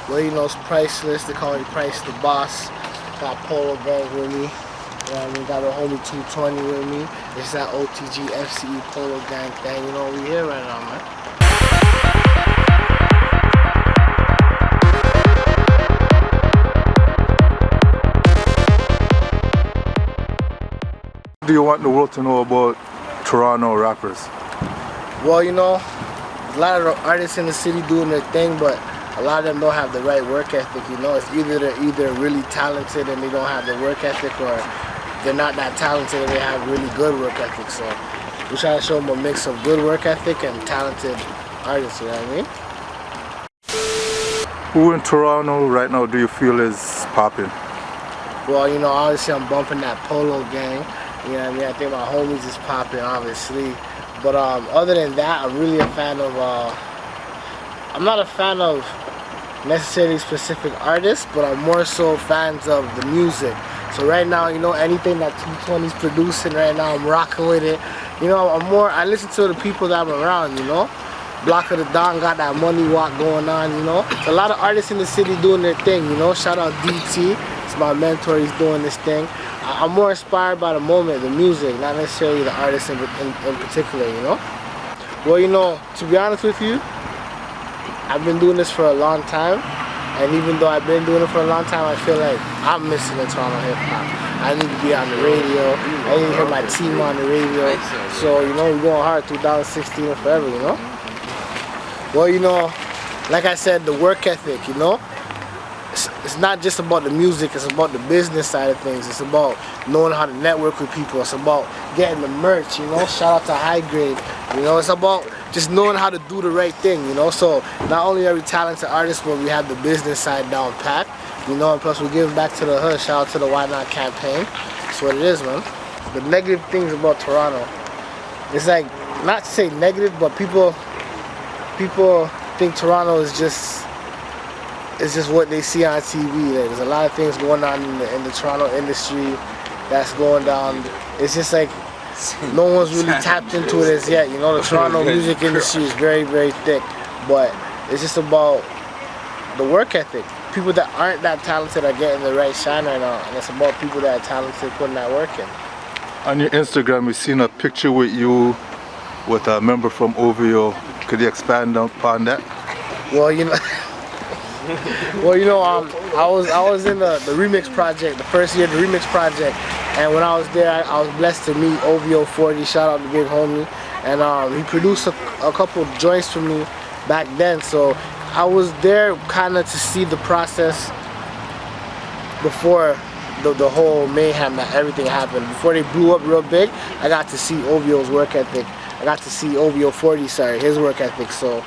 Well, you know, it's priceless. They call me Price the Boss. Got Polo Gang with me. You know what I mean? Got the homie 220 with me. It's that OTG FCE Polo Gang thing. You know, we here right now, man. What do you want the world to know about Toronto rappers? Well, you know, a lot of the artists in the city doing their thing, but a lot of them don't have the right work ethic. You know, it's either they're really talented and they don't have the work ethic, or they're not that talented and they have really good work ethic. So we try to show them a mix of good work ethic and talented artists. You know what I mean? Who in Toronto right now do you feel is popping? Well, you know, obviously I'm bumping that Polo Gang. You know what I mean? I think my homies is popping, obviously. But other than that, I'm really a fan of, I'm not a fan of necessarily specific artists, but I'm more so fans of the music. So right now, you know, anything that 220's producing right now, I'm rocking with it. You know, I listen to the people that I'm around, you know. Block of the Dawn got that money walk going on, you know. There's a lot of artists in the city doing their thing, you know. Shout out DT, it's my mentor, he's doing this thing. I'm more inspired by the moment, the music, not necessarily the artist in particular, you know. Well, you know, to be honest with you, I've been doing this for a long time, and even though I've been doing it for a long time, I feel like I'm missing the Toronto hip hop. I need to be on the radio, I need to hear my team on the radio, so, you know, we're going hard 2016 and forever, you know. Well, you know, like I said, the work ethic, you know, it's not just about the music, it's about the business side of things. It's about knowing how to network with people. It's about getting the merch, you know, shout out to High Grade. You know, it's about just knowing how to do the right thing, you know. So not only are we talented artists, but we have the business side down pat, you know, and plus we're giving back to the hood. Shout out to the Why Not campaign. That's what it is, man. The negative things about Toronto, it's like, not to say negative, but people think Toronto is just what they see on TV. Like, there's a lot of things going on in the Toronto industry that's going down. It's just like no one's really tapped into it as yet. You know, the Toronto music industry is very, very thick, but it's just about the work ethic. People that aren't that talented are getting the right shine right now, and it's about people that are talented putting that work in. On your Instagram, we've seen a picture with you with a member from OVO. Could you expand upon that? Well, you know. Well, you know, I was in the remix project, the first year of the remix project, and when I was there, I was blessed to meet OVO 40. Shout out to big homie, and he produced a couple joints for me back then. So I was there kind of to see the process before the whole mayhem that everything happened. Before they blew up real big, I got to see OVO's work ethic. I got to see OVO 40, his work ethic. So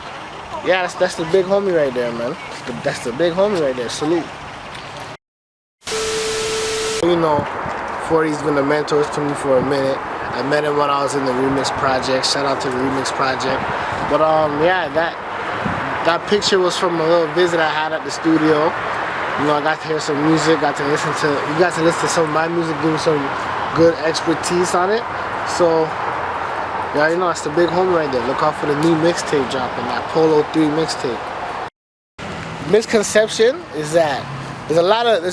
yeah, that's the big homie right there, man. That's the big homie right there. Salute. You know, 40's been a mentor to me for a minute. I met him when I was in the remix project. Shout out to the remix project. But yeah, that picture was from a little visit I had at the studio. You know, I got to hear some music. You got to listen to some of my music, give me some good expertise on it. So yeah, you know, it's the big homie right there. Look out for the new mixtape dropping, that Polo 3 mixtape. Misconception is that there's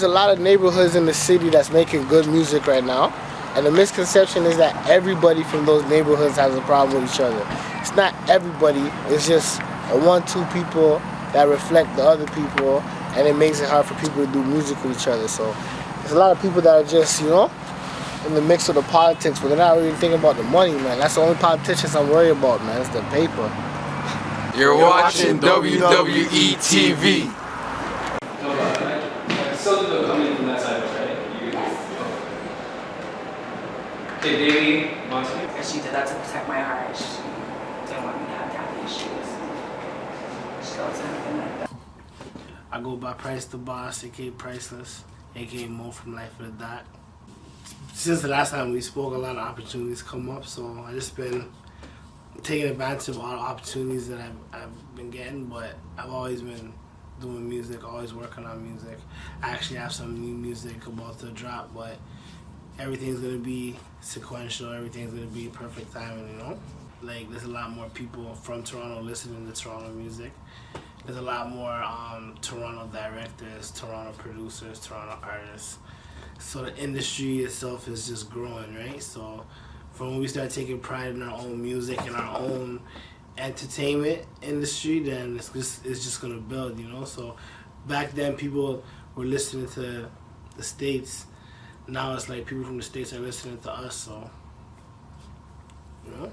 a lot of neighborhoods in the city that's making good music right now, and the misconception is that everybody from those neighborhoods has a problem with each other. It's not everybody. It's just a 1-2 people that reflect the other people, and it makes it hard for people to do music with each other. So there's a lot of people that are just, you know, in the mix of the politics, but they're not really thinking about the money, man. That's the only politicians I'm worried about, man. It's the paper. You're watching WWE TV. Still coming in from that side, right? Okay, Davey, Monty. And she did that to protect my heart. She didn't want me to have daddy issues. She goes anything like that. I go by Price the Boss, aka Priceless, aka Mo from Life of the Dot. Since the last time we spoke, a lot of opportunities come up, so I just been taking advantage of all the opportunities that I've been getting, but I've always been doing music, always working on music. I actually have some new music about to drop, but everything's gonna be sequential, everything's gonna be perfect timing, you know? Like, there's a lot more people from Toronto listening to Toronto music, there's a lot more Toronto directors, Toronto producers, Toronto artists. So the industry itself is just growing, right? So from when we start taking pride in our own music and our own entertainment industry, then it's just gonna build, you know. So back then people were listening to the States. Now it's like people from the States are listening to us. So, you know.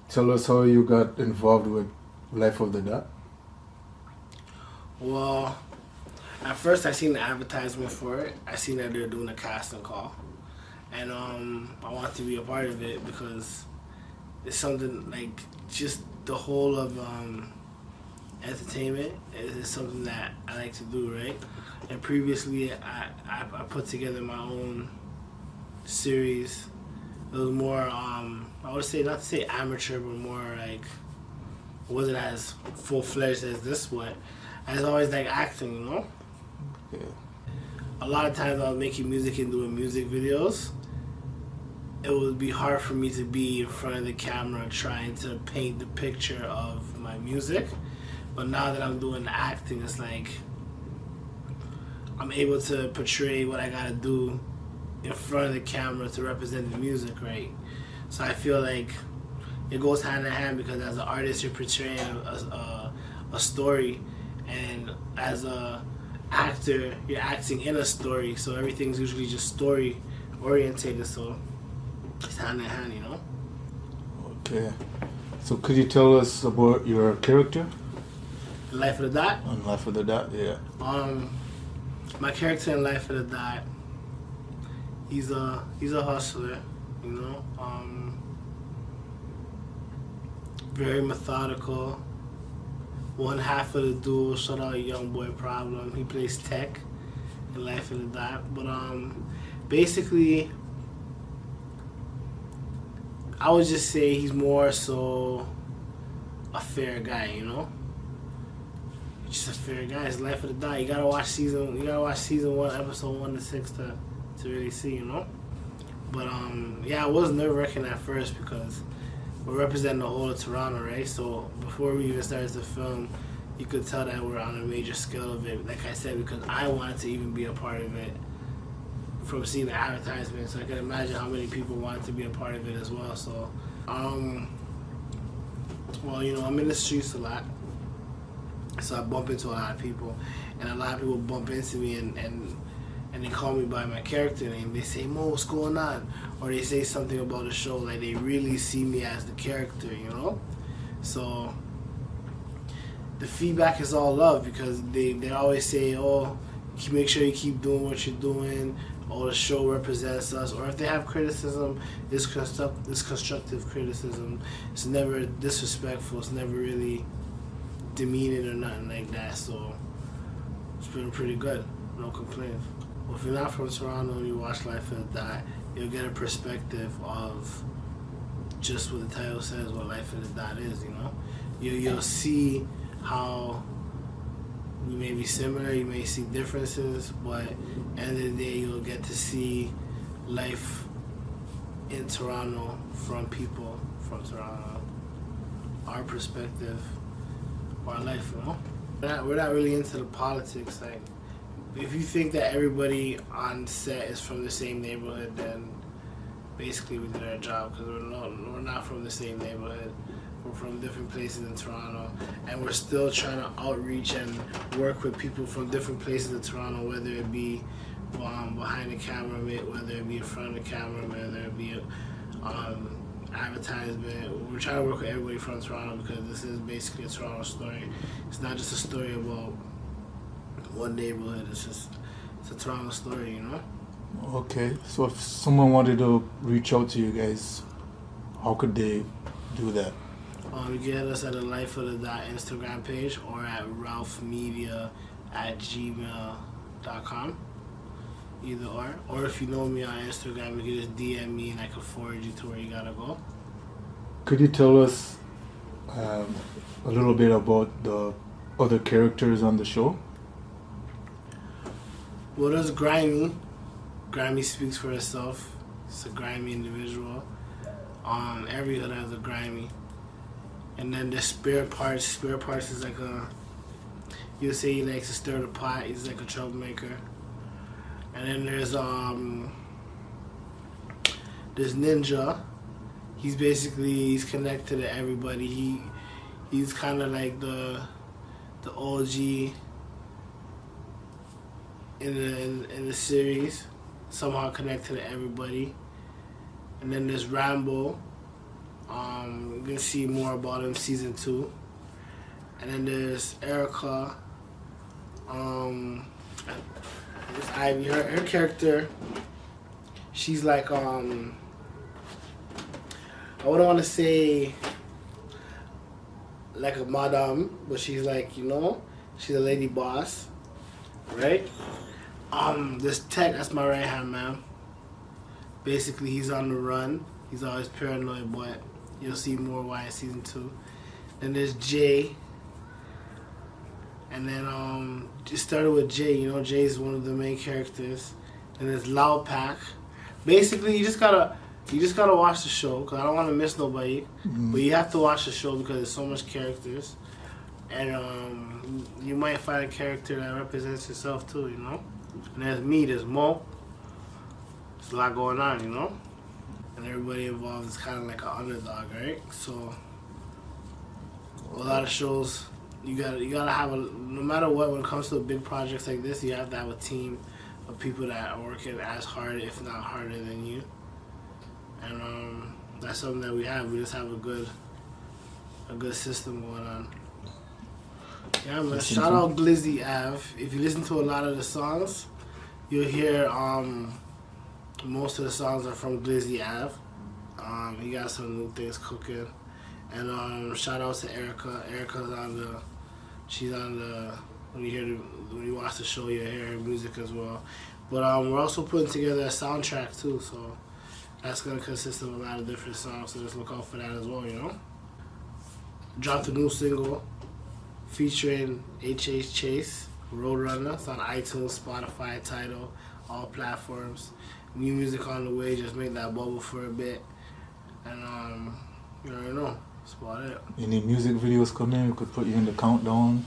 Tell us how you got involved with Life of the Dot. Well, at first I seen the advertisement for it. I seen that they were doing a casting call, and I wanted to be a part of it because it's something like just the whole of entertainment is something that I like to do, right? And previously I put together my own series. It was more I would say, not to say amateur, but more like it wasn't as full-fledged as this one. I was always like acting, you know. Yeah. A lot of times I was making music and doing music videos. It would be hard for me to be in front of the camera trying to paint the picture of my music. But now that I'm doing the acting, it's like I'm able to portray what I gotta do in front of the camera to represent the music, right? So I feel like it goes hand in hand, because as an artist you're portraying a story, and as a actor you're acting in a story, so everything's usually just story orientated, so it's hand in hand, you know. Okay. So could you tell us about your character Life of the Dot? on Life of the Dot? Yeah. My character in Life of the Dot, he's a hustler, you know. Very methodical. One half of the duo, shout out Young Boy Problem. He plays Tech in Life of the Dot. But basically, I would just say he's more so a fair guy, you know. Just a fair guy. It's Life of the Dot. You gotta watch season 1, episode 1 to 6 to really see, you know. But yeah, I was nerve-wracking at first because we're representing the whole of Toronto, right? So before we even started to film, you could tell that we're on a major scale of it. Like I said, because I wanted to even be a part of it from seeing the advertisement. So I can imagine how many people wanted to be a part of it as well. So, well, you know, I'm in the streets a lot. So I bump into a lot of people, and a lot of people bump into me and they call me by my character name. They say, "Mo, what's going on?" Or they say something about the show, like they really see me as the character, you know? So the feedback is all love, because they always say, "Oh, make sure you keep doing what you're doing. Oh, the show represents us." Or if they have criticism, it's constructive criticism. It's never disrespectful. It's never really demeaning or nothing like that. So it's been pretty good. No complaints. Well, if you're not from Toronto and you watch Life of the Dot, you'll get a perspective of just what the title says, what Life of the Dot is, you know? You'll see how we may be similar, you may see differences, but at the end of the day, you'll get to see life in Toronto from people from Toronto, our perspective, our life, you know? We're not really into the politics. Like, if you think that everybody on set is from the same neighborhood, then basically we did our job, because we're not from the same neighborhood. We're from different places in Toronto, and we're still trying to outreach and work with people from different places in Toronto, whether it be behind the camera, whether it be in front of the camera, whether it be advertisement. We're trying to work with everybody from Toronto, because this is basically a Toronto story. It's not just a story about one neighborhood. It's a Toronto story, you know? Okay, so if someone wanted to reach out to you guys, how could they do that? You can hit us at the Life of the Dot Instagram page, or at ralphmedia@gmail.com. Either or. Or if you know me on Instagram, you can just DM me and I can forward you to where you gotta go. Could you tell us a little bit about the other characters on the show? Well, there's Grimy. Grimy speaks for itself. It's a grimy individual. Every hood has a Grimy. And then there's Spare Parts. Spare Parts is like You'll say he likes to stir the pot. He's like a troublemaker. And then there's Ninja. He's connected to everybody. He's kind of like the OG in the series, somehow connected to everybody. And then there's Rambo. We're gonna see more about him season 2. And then there's Erica. There's Ivy. Her character, she's like I wouldn't want to say like a madam, but she's like, she's a lady boss, right? This Tech, that's my right hand man. Basically, he's on the run. He's always paranoid, but you'll see more why in season 2. Then there's Jay. And then just started with Jay. Jay's one of the main characters. And there's Lao Pack. Basically, you just gotta watch the show, because I don't want to miss nobody. But you have to watch the show because there's so much characters. And you might find a character that represents yourself too, And there's me, there's Mo. There's a lot going on, And everybody involved is kind of like an underdog, right? So a lot of shows, you gotta have no matter what, when it comes to big projects like this, you have to have a team of people that are working as hard, if not harder than you. And that's something that we have. We just have a good system going on. Yeah, man. Shout out Glizzy Ave. If you listen to a lot of the songs, you'll hear most of the songs are from Glizzy Ave. He got some new things cooking. And shout out to Erica. She's on the when you watch the show, you'll hear her music as well. But we're also putting together a soundtrack too, so that's gonna consist of a lot of different songs. So just look out for that as well, Dropped a new single featuring H.H. Chase, Roadrunner. It's on iTunes, Spotify, Tidal, all platforms. New music on the way. Just make that bubble for a bit, and you already know. That's about it. Any music videos coming? We could put you in the countdown.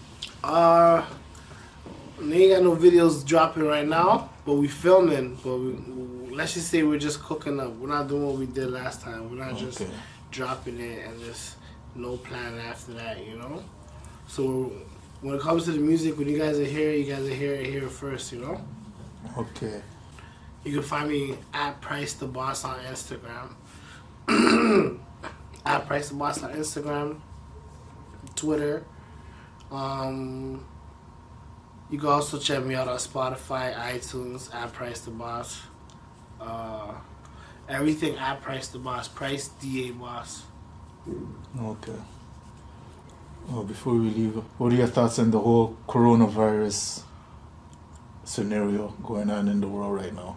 We ain't got no videos dropping right now, but we filming. But let's just say we're just cooking up. We're not doing what we did last time. We're not just dropping it and just no plan after that, So when it comes to the music, when you guys are here it here first, Okay. You can find me at Price the Boss on Instagram. At Price the Boss on Instagram, Twitter. You can also check me out on Spotify, iTunes, at Price the Boss. Everything at Price the Boss. Price DA Boss. Okay. Well, before we leave, what are your thoughts on the whole coronavirus scenario going on in the world right now?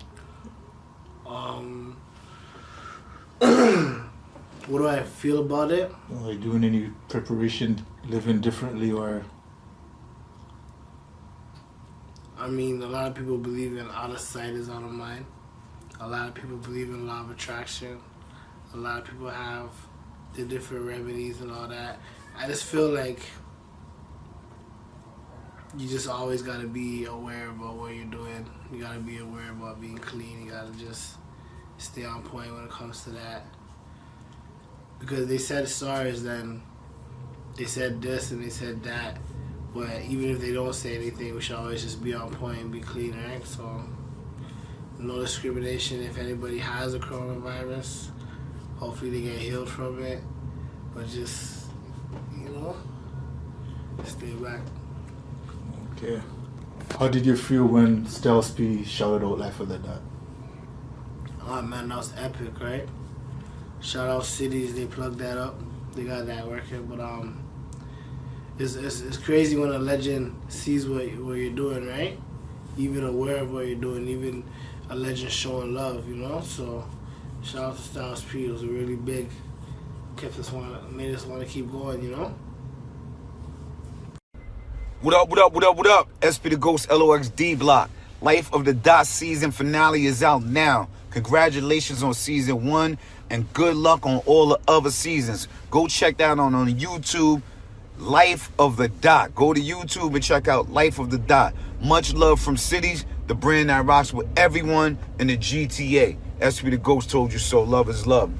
What do I feel about it? Are you doing any preparation, living differently, or? I mean, a lot of people believe in out of sight is out of mind. A lot of people believe in law of attraction. A lot of people have the different remedies and all that. I just feel like you just always got to be aware about what you're doing. You got to be aware about being clean. You got to just stay on point when it comes to that. Because they said SARS, then they said this and they said that. But even if they don't say anything, we should always just be on point and be clean, right? So, no discrimination. If anybody has a coronavirus, hopefully they get healed from it. But just, stay back. Okay. How did you feel when Styles P shouted out Life of the Dot? Oh man, that was epic, right? Shout out Cities, they plugged that up. They got that working, but it's crazy when a legend sees what you're doing, right? Even aware of what you're doing, even a legend showing love, So shout out to Styles P. It was a really big, made us want to keep going, What up? SP the Ghost LOXD Block. Life of the Dot season finale is out now. Congratulations on season 1 and good luck on all the other seasons. Go check that out on YouTube. Life of the Dot. Go to YouTube and check out Life of the Dot. Much love from Cities, the brand that rocks with everyone in the GTA. SP the Ghost told you so. Love is love.